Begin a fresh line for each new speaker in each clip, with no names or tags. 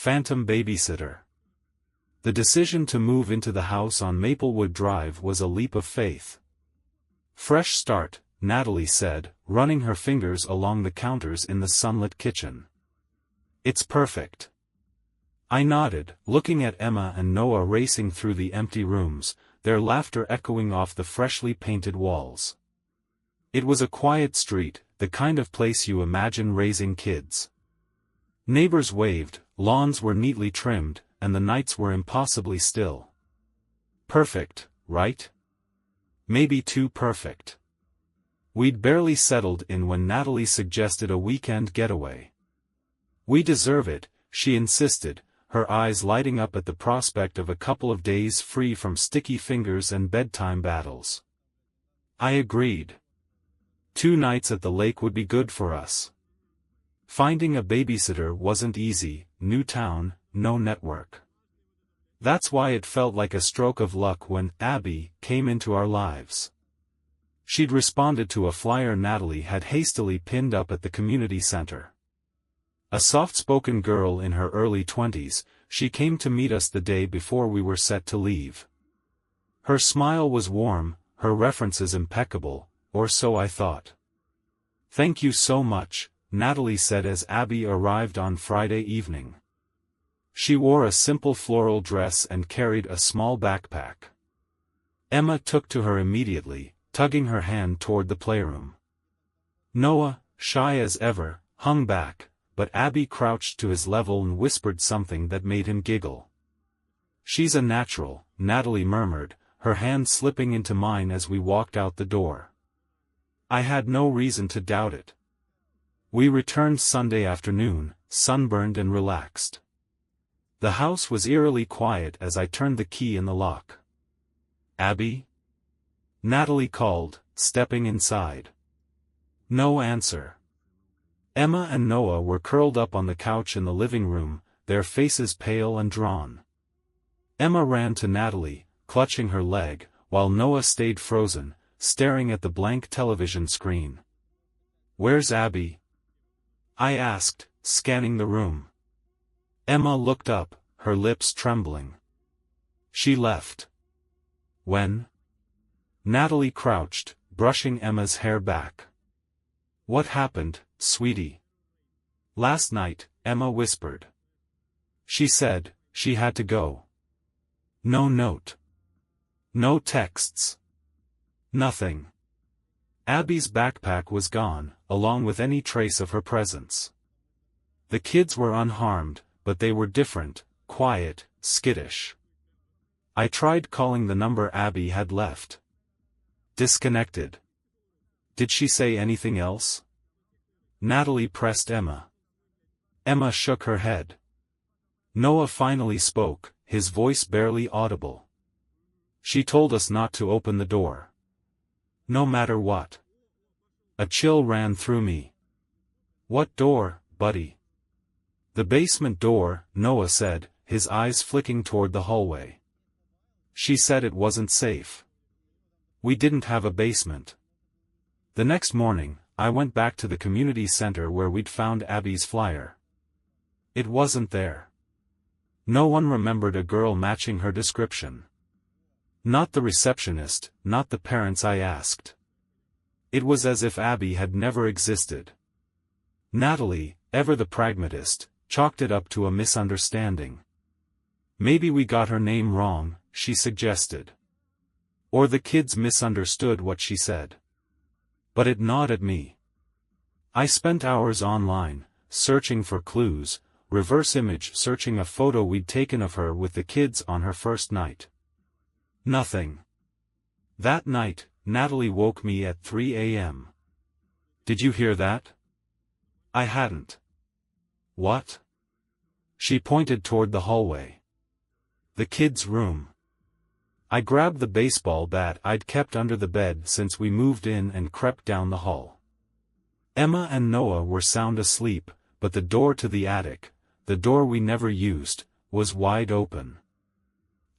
Phantom Babysitter. The decision to move into the house on Maplewood Drive was a leap of faith. Fresh start, Natalie said, running her fingers along the counters in the sunlit kitchen. It's perfect. I nodded, looking at Emma and Noah racing through the empty rooms, their laughter echoing off the freshly painted walls. It was a quiet street, the kind of place you imagine raising kids. Neighbors waved, lawns were neatly trimmed, and the nights were impossibly still. Perfect, right? Maybe too perfect. We'd barely settled in when Natalie suggested a weekend getaway. We deserve it, she insisted, her eyes lighting up at the prospect of a couple of days free from sticky fingers and bedtime battles. I agreed. 2 nights at the lake would be good for us. Finding a babysitter wasn't easy, new town, no network. That's why it felt like a stroke of luck when Abby came into our lives. She'd responded to a flyer Natalie had hastily pinned up at the community center. A soft-spoken girl in her early 20s, she came to meet us the day before we were set to leave. Her smile was warm, her references impeccable, or so I thought. "Thank you so much," Natalie said as Abby arrived on Friday evening. She wore a simple floral dress and carried a small backpack. Emma took to her immediately, tugging her hand toward the playroom. Noah, shy as ever, hung back, but Abby crouched to his level and whispered something that made him giggle. "She's a natural," Natalie murmured, her hand slipping into mine as we walked out the door. I had no reason to doubt it. We returned Sunday afternoon, sunburned and relaxed. The house was eerily quiet as I turned the key in the lock. "Abby?" Natalie called, stepping inside. No answer. Emma and Noah were curled up on the couch in the living room, their faces pale and drawn. Emma ran to Natalie, clutching her leg, while Noah stayed frozen, staring at the blank television screen. "Where's Abby?" I asked, scanning the room. Emma looked up, her lips trembling. "She left." "When?" Natalie crouched, brushing Emma's hair back. "What happened, sweetie?" "Last night," Emma whispered. "She said she had to go." "No note. No texts. Nothing." Abby's backpack was gone, along with any trace of her presence. The kids were unharmed, but they were different, quiet, skittish. I tried calling the number Abby had left. Disconnected. "Did she say anything else?" Natalie pressed Emma. Emma shook her head. Noah finally spoke, his voice barely audible. "She told us not to open the door. No matter what." A chill ran through me. "What door, buddy?" "The basement door," Noah said, his eyes flicking toward the hallway. "She said it wasn't safe. We didn't have a basement." The next morning, I went back to the community center where we'd found Abby's flyer. It wasn't there. No one remembered a girl matching her description. Not the receptionist, not the parents I asked. It was as if Abby had never existed. Natalie, ever the pragmatist, chalked it up to a misunderstanding. "Maybe we got her name wrong," she suggested. Or the kids misunderstood what she said. But it gnawed at me. I spent hours online, searching for clues, reverse image searching a photo we'd taken of her with the kids on her first night. Nothing. That night, Natalie woke me at 3 a.m. "Did you hear that?" I hadn't. "What?" She pointed toward the hallway. "The kids' room." I grabbed the baseball bat I'd kept under the bed since we moved in and crept down the hall. Emma and Noah were sound asleep, but the door to the attic, the door we never used, was wide open.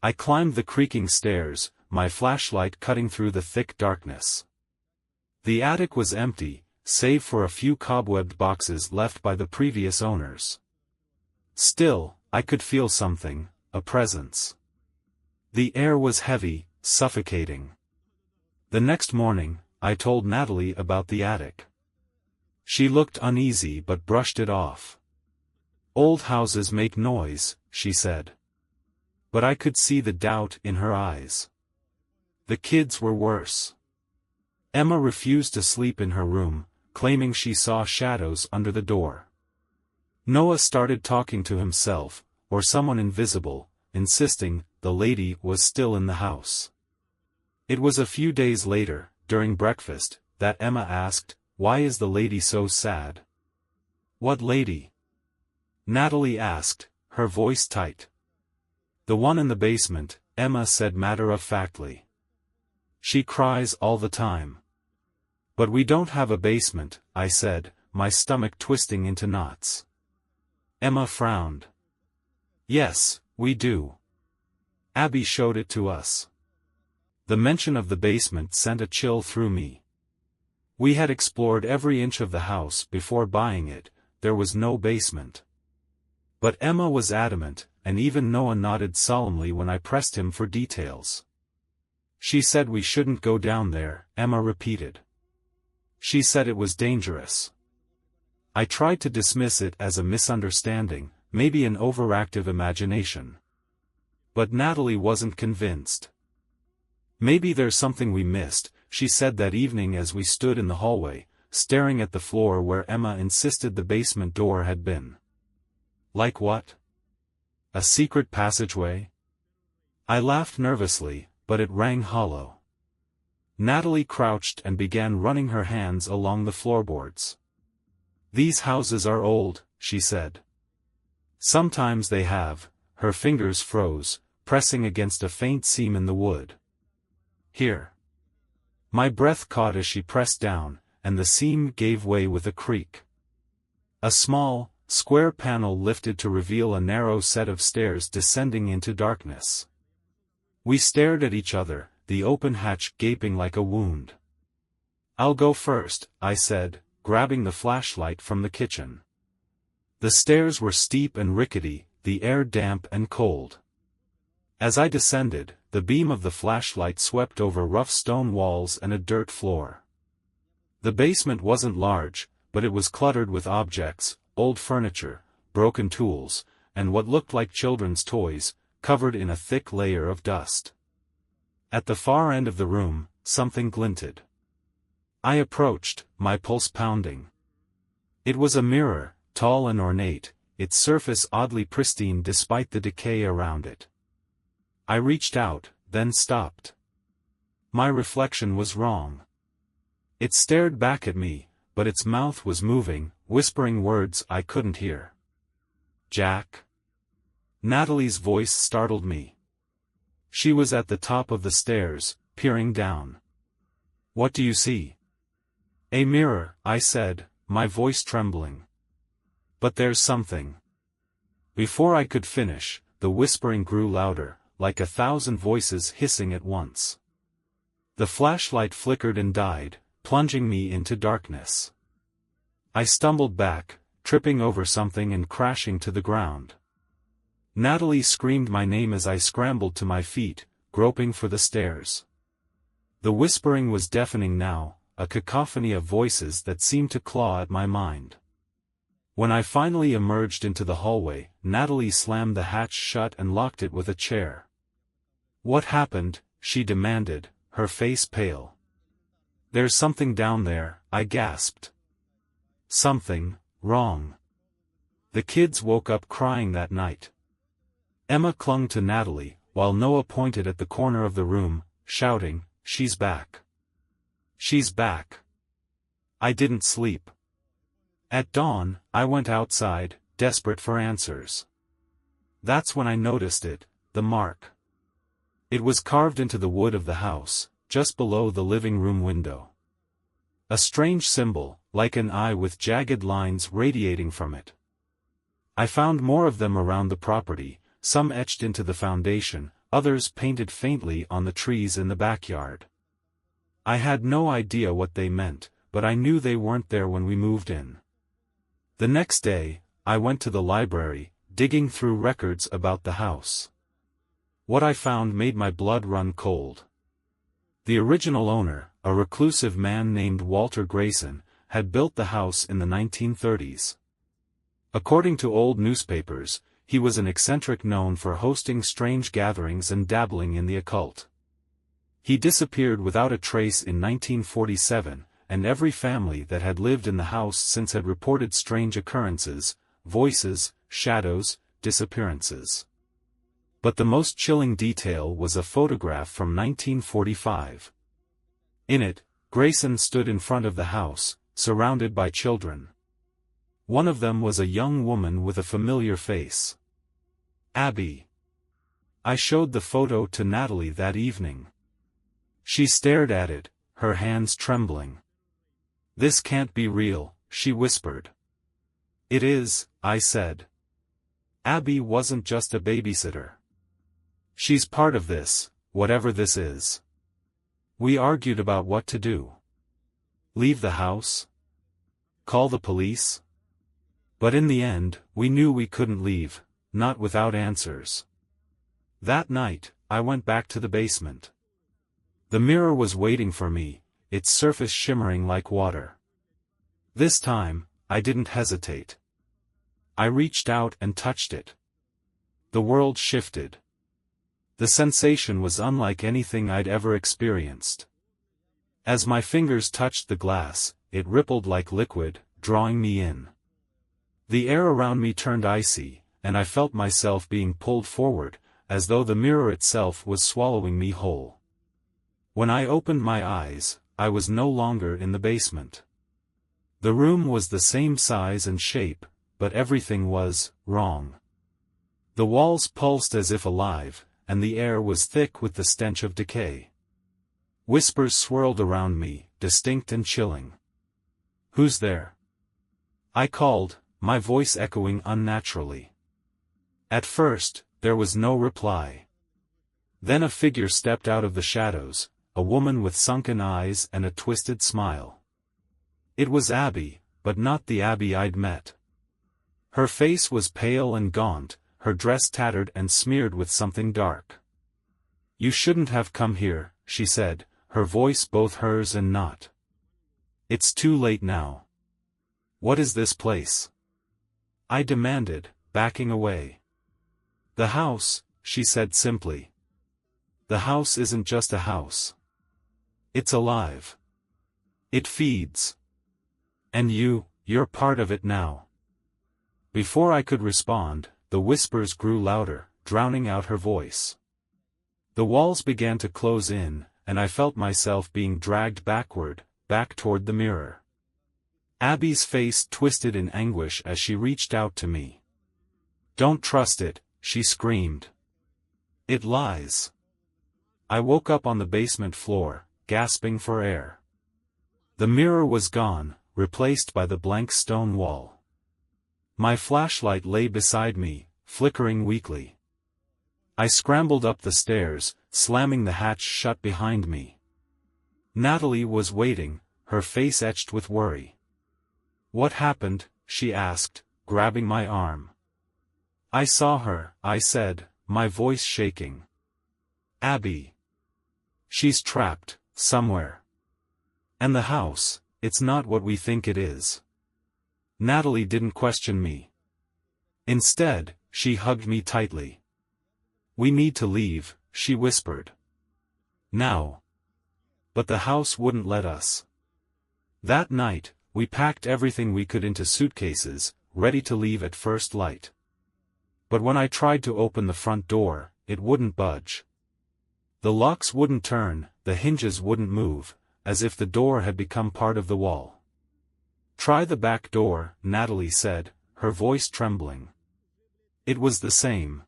I climbed the creaking stairs, my flashlight cutting through the thick darkness. The attic was empty, save for a few cobwebbed boxes left by the previous owners. Still, I could feel something, a presence. The air was heavy, suffocating. The next morning, I told Natalie about the attic. She looked uneasy but brushed it off. "Old houses make noise," she said. But I could see the doubt in her eyes. The kids were worse. Emma refused to sleep in her room, claiming she saw shadows under the door. Noah started talking to himself, or someone invisible, insisting the lady was still in the house. It was a few days later, during breakfast, that Emma asked, "Why is the lady so sad?" "What lady?" Natalie asked, her voice tight. "The one in the basement," Emma said matter-of-factly. "She cries all the time." "But we don't have a basement," I said, my stomach twisting into knots. Emma frowned. "Yes, we do. Abby showed it to us." The mention of the basement sent a chill through me. We had explored every inch of the house before buying it, there was no basement. But Emma was adamant, and even Noah nodded solemnly when I pressed him for details. "She said we shouldn't go down there," Emma repeated. "She said it was dangerous." I tried to dismiss it as a misunderstanding, maybe an overactive imagination. But Natalie wasn't convinced. "Maybe there's something we missed," she said that evening as we stood in the hallway, staring at the floor where Emma insisted the basement door had been. "Like what? A secret passageway?" I laughed nervously, but it rang hollow. Natalie crouched and began running her hands along the floorboards. "These houses are old," she said. "Sometimes they have." Her fingers froze, pressing against a faint seam in the wood. "Here." My breath caught as she pressed down, and the seam gave way with a creak. A small, square panel lifted to reveal a narrow set of stairs descending into darkness. We stared at each other, the open hatch gaping like a wound. "I'll go first," I said, grabbing the flashlight from the kitchen. The stairs were steep and rickety, the air damp and cold. As I descended, the beam of the flashlight swept over rough stone walls and a dirt floor. The basement wasn't large, but it was cluttered with objects, old furniture, broken tools, and what looked like children's toys, covered in a thick layer of dust. At the far end of the room, something glinted. I approached, my pulse pounding. It was a mirror, tall and ornate, its surface oddly pristine despite the decay around it. I reached out, then stopped. My reflection was wrong. It stared back at me, but its mouth was moving, whispering words I couldn't hear. "Jack?" Natalie's voice startled me. She was at the top of the stairs, peering down. "What do you see?" "A mirror," I said, my voice trembling. "But there's something." Before I could finish, the whispering grew louder, like 1,000 voices hissing at once. The flashlight flickered and died, plunging me into darkness. I stumbled back, tripping over something and crashing to the ground. Natalie screamed my name as I scrambled to my feet, groping for the stairs. The whispering was deafening now, a cacophony of voices that seemed to claw at my mind. When I finally emerged into the hallway, Natalie slammed the hatch shut and locked it with a chair. "What happened?" she demanded, her face pale. "There's something down there," I gasped. "Something wrong." The kids woke up crying that night. Emma clung to Natalie, while Noah pointed at the corner of the room, shouting, "She's back! She's back!" I didn't sleep. At dawn, I went outside, desperate for answers. That's when I noticed it, the mark. It was carved into the wood of the house, just below the living room window. A strange symbol, like an eye with jagged lines radiating from it. I found more of them around the property, some etched into the foundation, others painted faintly on the trees in the backyard. I had no idea what they meant, but I knew they weren't there when we moved in. The next day, I went to the library, digging through records about the house. What I found made my blood run cold. The original owner, a reclusive man named Walter Grayson, had built the house in the 1930s. According to old newspapers, he was an eccentric known for hosting strange gatherings and dabbling in the occult. He disappeared without a trace in 1947, and every family that had lived in the house since had reported strange occurrences, voices, shadows, disappearances. But the most chilling detail was a photograph from 1945. In it, Grayson stood in front of the house, surrounded by children. One of them was a young woman with a familiar face. Abby. I showed the photo to Natalie that evening. She stared at it, her hands trembling. "This can't be real," she whispered. "It is," I said. "Abby wasn't just a babysitter. She's part of this, whatever this is." We argued about what to do. Leave the house? Call the police? But in the end, we knew we couldn't leave, not without answers. That night, I went back to the basement. The mirror was waiting for me, its surface shimmering like water. This time, I didn't hesitate. I reached out and touched it. The world shifted. The sensation was unlike anything I'd ever experienced. As my fingers touched the glass, it rippled like liquid, drawing me in. The air around me turned icy, and I felt myself being pulled forward, as though the mirror itself was swallowing me whole. When I opened my eyes, I was no longer in the basement. The room was the same size and shape, but everything was wrong. The walls pulsed as if alive, and the air was thick with the stench of decay. Whispers swirled around me, distinct and chilling. "Who's there?" I called, my voice echoing unnaturally. At first, there was no reply. Then a figure stepped out of the shadows, a woman with sunken eyes and a twisted smile. It was Abby, but not the Abby I'd met. Her face was pale and gaunt, her dress tattered and smeared with something dark. "You shouldn't have come here," she said, her voice both hers and not. "It's too late now." "What is this place?" I demanded, backing away. "The house," she said simply. "The house isn't just a house. It's alive. It feeds. And you're part of it now." Before I could respond, the whispers grew louder, drowning out her voice. The walls began to close in, and I felt myself being dragged backward, back toward the mirror. Abby's face twisted in anguish as she reached out to me. "Don't trust it," she screamed. "It lies." I woke up on the basement floor, gasping for air. The mirror was gone, replaced by the blank stone wall. My flashlight lay beside me, flickering weakly. I scrambled up the stairs, slamming the hatch shut behind me. Natalie was waiting, her face etched with worry. "What happened?" she asked, grabbing my arm. "I saw her," I said, my voice shaking. "Abby. She's trapped, somewhere. And the house, it's not what we think it is." Natalie didn't question me. Instead, she hugged me tightly. "We need to leave," she whispered. "Now." But the house wouldn't let us. That night, we packed everything we could into suitcases, ready to leave at first light. But when I tried to open the front door, it wouldn't budge. The locks wouldn't turn, the hinges wouldn't move, as if the door had become part of the wall. "Try the back door," Natalie said, her voice trembling. It was the same.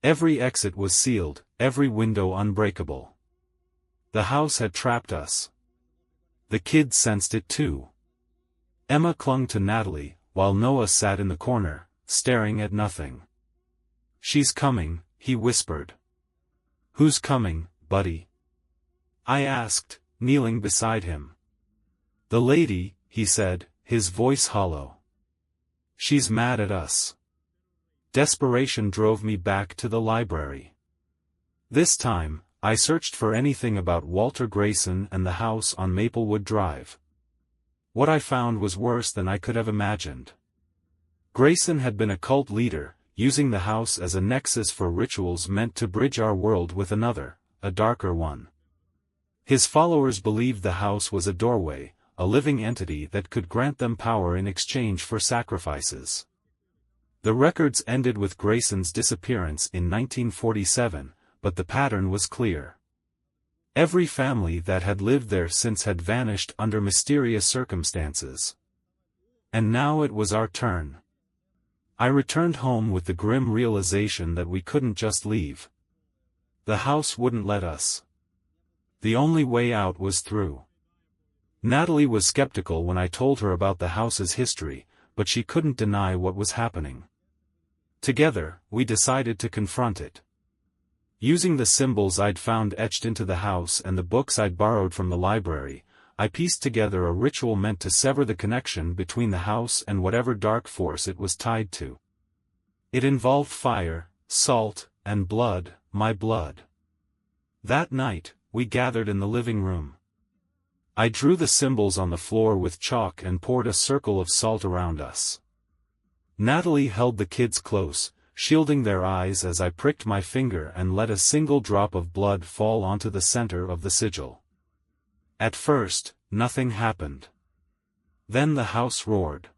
Every exit was sealed, every window unbreakable. The house had trapped us. The kids sensed it too. Emma clung to Natalie, while Noah sat in the corner, staring at nothing. "She's coming," he whispered. "Who's coming, buddy?" I asked, kneeling beside him. "The lady," he said, his voice hollow. "She's mad at us. desperation drove me back to the library. This time, I searched for anything about Walter Grayson and the house on Maplewood Drive. What I found was worse than I could have imagined. Grayson had been a cult leader, using the house as a nexus for rituals meant to bridge our world with another, a darker one. His followers believed the house was a doorway, a living entity that could grant them power in exchange for sacrifices. The records ended with Grayson's disappearance in 1947, but the pattern was clear. Every family that had lived there since had vanished under mysterious circumstances. And now it was our turn. I returned home with the grim realization that we couldn't just leave. The house wouldn't let us. The only way out was through. Natalie was skeptical when I told her about the house's history, but she couldn't deny what was happening. Together, we decided to confront it. Using the symbols I'd found etched into the house and the books I'd borrowed from the library, I pieced together a ritual meant to sever the connection between the house and whatever dark force it was tied to. It involved fire, salt, and blood, my blood. That night, we gathered in the living room. I drew the symbols on the floor with chalk and poured a circle of salt around us. Natalie held the kids close, shielding their eyes as I pricked my finger and let a single drop of blood fall onto the center of the sigil. At first, nothing happened. Then the house roared.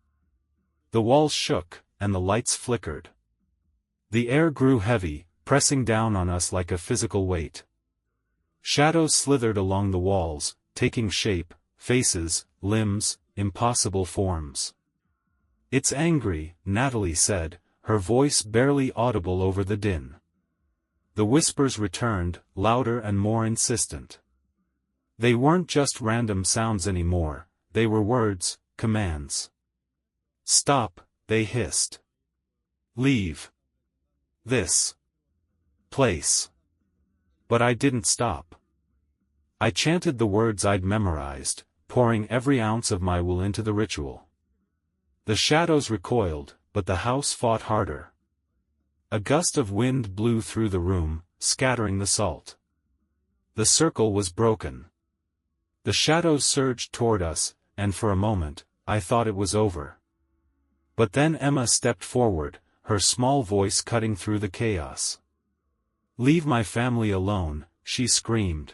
The walls shook, and the lights flickered. The air grew heavy, pressing down on us like a physical weight. Shadows slithered along the walls, taking shape, faces, limbs, impossible forms. "It's angry," Natalie said, her voice barely audible over the din. The whispers returned, louder and more insistent. They weren't just random sounds anymore, they were words, commands. "Stop," they hissed. "Leave this place." But I didn't stop. I chanted the words I'd memorized, pouring every ounce of my will into the ritual. The shadows recoiled, but the house fought harder. A gust of wind blew through the room, scattering the salt. The circle was broken. The shadows surged toward us, and for a moment, I thought it was over. But then Emma stepped forward, her small voice cutting through the chaos. "Leave my family alone," she screamed.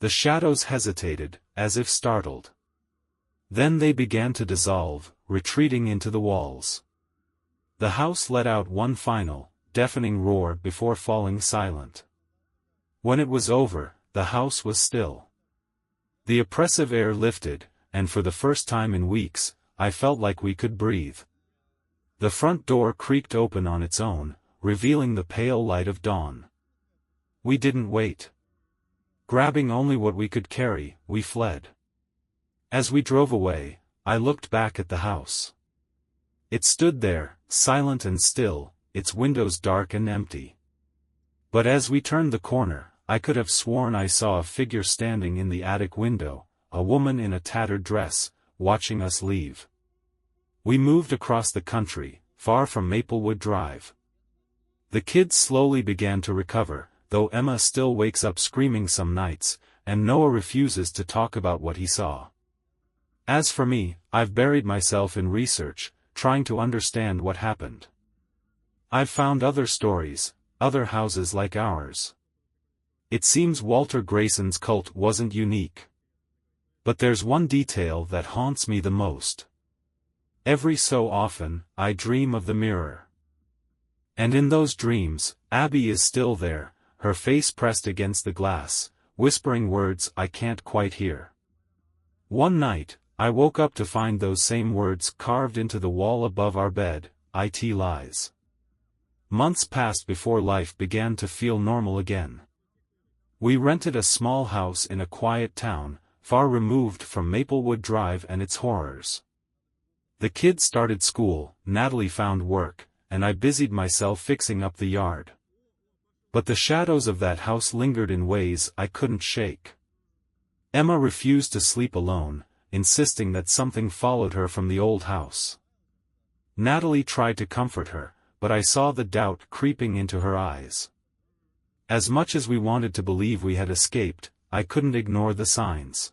The shadows hesitated, as if startled. Then they began to dissolve, retreating into the walls. The house let out one final, deafening roar before falling silent. When it was over, the house was still. The oppressive air lifted, and for the first time in weeks, I felt like we could breathe. The front door creaked open on its own, revealing the pale light of dawn. We didn't wait. Grabbing only what we could carry, we fled. As we drove away, I looked back at the house. It stood there, silent and still, its windows dark and empty. But as we turned the corner, I could have sworn I saw a figure standing in the attic window, a woman in a tattered dress, watching us leave. We moved across the country, far from Maplewood Drive. The kids slowly began to recover, though Emma still wakes up screaming some nights, and Noah refuses to talk about what he saw. As for me, I've buried myself in research, trying to understand what happened. I've found other stories, other houses like ours. It seems Walter Grayson's cult wasn't unique. But there's one detail that haunts me the most. Every so often, I dream of the mirror. And in those dreams, Abby is still there, her face pressed against the glass, whispering words I can't quite hear. One night, I woke up to find those same words carved into the wall above our bed, "It lies." Months passed before life began to feel normal again. We rented a small house in a quiet town, far removed from Maplewood Drive and its horrors. The kids started school, Natalie found work, and I busied myself fixing up the yard. But the shadows of that house lingered in ways I couldn't shake. Emma refused to sleep alone, insisting that something followed her from the old house. Natalie tried to comfort her, but I saw the doubt creeping into her eyes. As much as we wanted to believe we had escaped, I couldn't ignore the signs.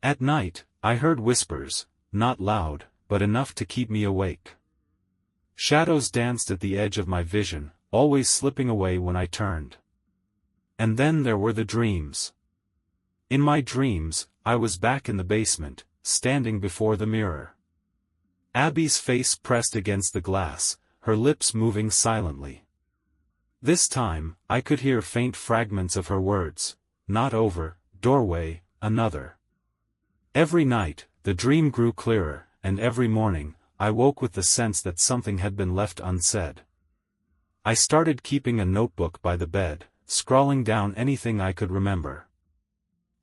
At night, I heard whispers, not loud, but enough to keep me awake. Shadows danced at the edge of my vision, always slipping away when I turned. And then there were the dreams. In my dreams, I was back in the basement, standing before the mirror. Abby's face pressed against the glass, her lips moving silently. This time, I could hear faint fragments of her words, not over, doorway, another. Every night, the dream grew clearer, and every morning, I woke with the sense that something had been left unsaid. I started keeping a notebook by the bed, scrawling down anything I could remember.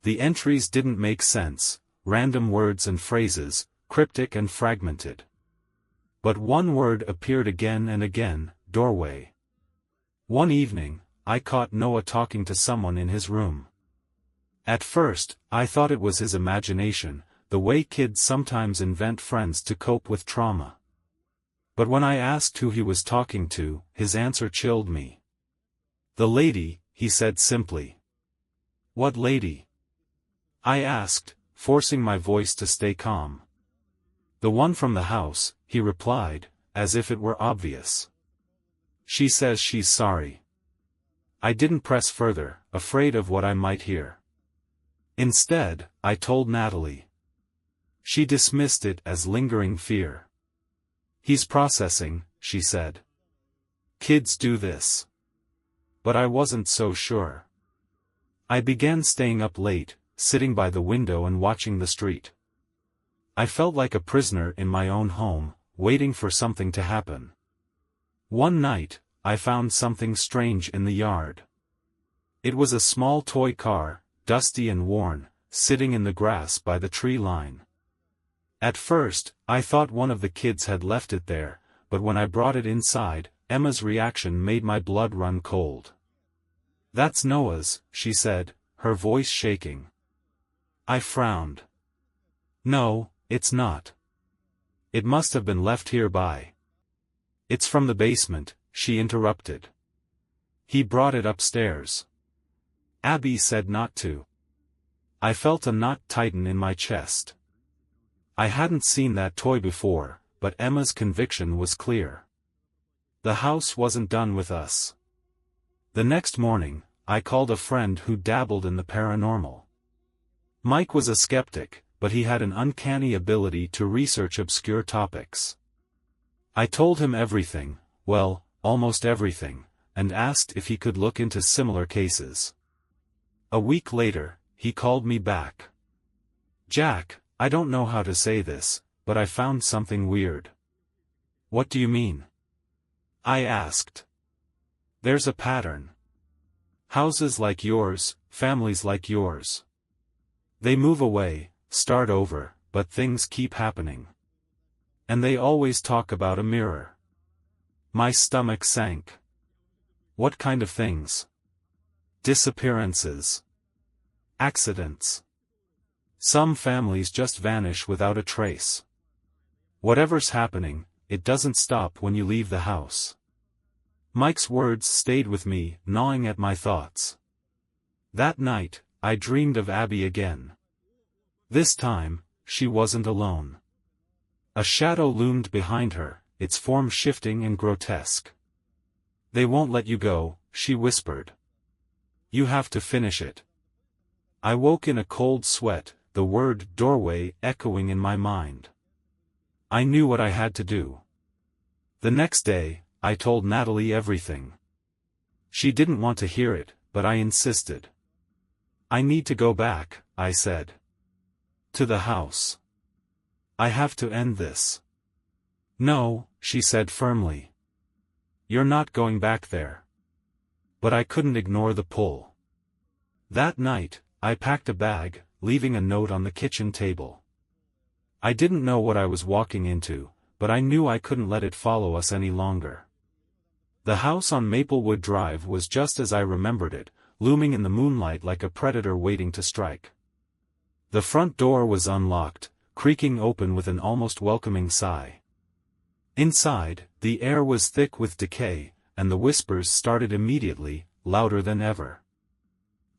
The entries didn't make sense, random words and phrases, cryptic and fragmented. But one word appeared again and again, doorway. One evening, I caught Noah talking to someone in his room. At first, I thought it was his imagination, the way kids sometimes invent friends to cope with trauma. But when I asked who he was talking to, his answer chilled me. "The lady," he said simply. "What lady?" I asked, forcing my voice to stay calm. "The one from the house," he replied, as if it were obvious. "She says she's sorry." I didn't press further, afraid of what I might hear. Instead, I told Natalie. She dismissed it as lingering fear. "He's processing," she said. "Kids do this." But I wasn't so sure. I began staying up late, sitting by the window and watching the street. I felt like a prisoner in my own home, waiting for something to happen. One night, I found something strange in the yard. It was a small toy car, dusty and worn, sitting in the grass by the tree line. At first, I thought one of the kids had left it there, but when I brought it inside, Emma's reaction made my blood run cold. "That's Noah's," she said, her voice shaking. I frowned. "No, it's not. It must have been left here by." "It's from the basement," she interrupted. "He brought it upstairs." Abby said not to. I felt a knot tighten in my chest. I hadn't seen that toy before, but Emma's conviction was clear. The house wasn't done with us. The next morning, I called a friend who dabbled in the paranormal. Mike was a skeptic, but he had an uncanny ability to research obscure topics. I told him everything, well, almost everything, and asked if he could look into similar cases. A week later, he called me back. "Jack, I don't know how to say this, but I found something weird." "What do you mean?" I asked. "There's a pattern. Houses like yours, families like yours. They move away, start over, but things keep happening. And they always talk about a mirror." My stomach sank. "What kind of things?" "Disappearances. Accidents. Some families just vanish without a trace. Whatever's happening, it doesn't stop when you leave the house." Mike's words stayed with me, gnawing at my thoughts. That night, I dreamed of Abby again. This time, she wasn't alone. A shadow loomed behind her, its form shifting and grotesque. "They won't let you go," she whispered. "You have to finish it." I woke in a cold sweat, the word doorway echoing in my mind. I knew what I had to do. The next day, I told Natalie everything. She didn't want to hear it, but I insisted. "I need to go back," I said. "To the house. I have to end this." "No," she said firmly. "You're not going back there." But I couldn't ignore the pull. That night, I packed a bag, leaving a note on the kitchen table. I didn't know what I was walking into, but I knew I couldn't let it follow us any longer. The house on Maplewood Drive was just as I remembered it, looming in the moonlight like a predator waiting to strike. The front door was unlocked, creaking open with an almost welcoming sigh. Inside, the air was thick with decay, and the whispers started immediately, louder than ever.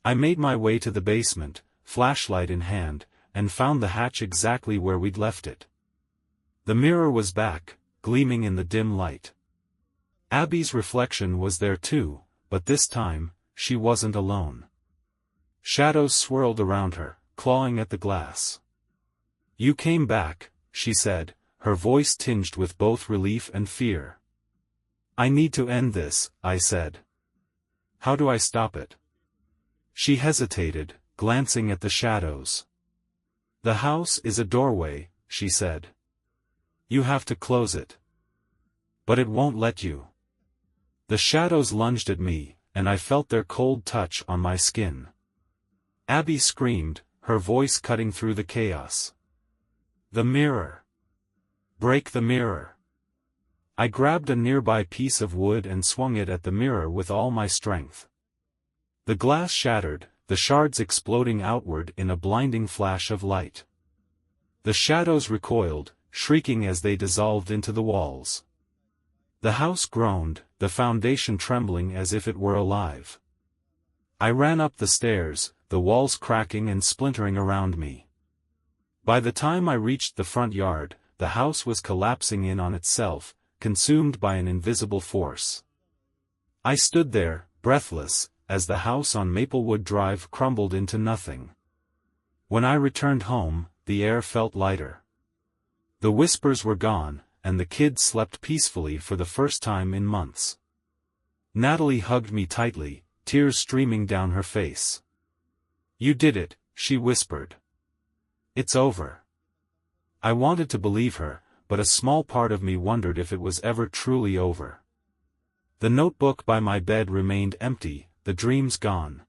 I made my way to the basement, flashlight in hand, and found the hatch exactly where we'd left it. The mirror was back, gleaming in the dim light. Abby's reflection was there too, but this time, she wasn't alone. Shadows swirled around her, clawing at the glass. "You came back," she said, her voice tinged with both relief and fear. "I need to end this," I said. "How do I stop it?" She hesitated, glancing at the shadows. "The house is a doorway," she said. "You have to close it. But it won't let you." The shadows lunged at me, and I felt their cold touch on my skin. Abby screamed, her voice cutting through the chaos. "The mirror! Break the mirror!" I grabbed a nearby piece of wood and swung it at the mirror with all my strength. The glass shattered, the shards exploding outward in a blinding flash of light. The shadows recoiled, shrieking as they dissolved into the walls. The house groaned, the foundation trembling as if it were alive. I ran up the stairs, the walls cracking and splintering around me. By the time I reached the front yard, the house was collapsing in on itself, consumed by an invisible force. I stood there, breathless, as the house on Maplewood Drive crumbled into nothing. When I returned home, the air felt lighter. The whispers were gone, and the kids slept peacefully for the first time in months. Natalie hugged me tightly, tears streaming down her face. "You did it," she whispered. "It's over." I wanted to believe her, but a small part of me wondered if it was ever truly over. The notebook by my bed remained empty, the dreams gone.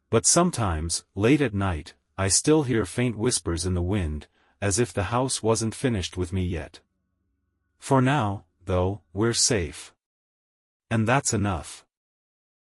But sometimes, late at night, I still hear faint whispers in the wind, as if the house wasn't finished with me yet. For now, though, we're safe. And that's enough.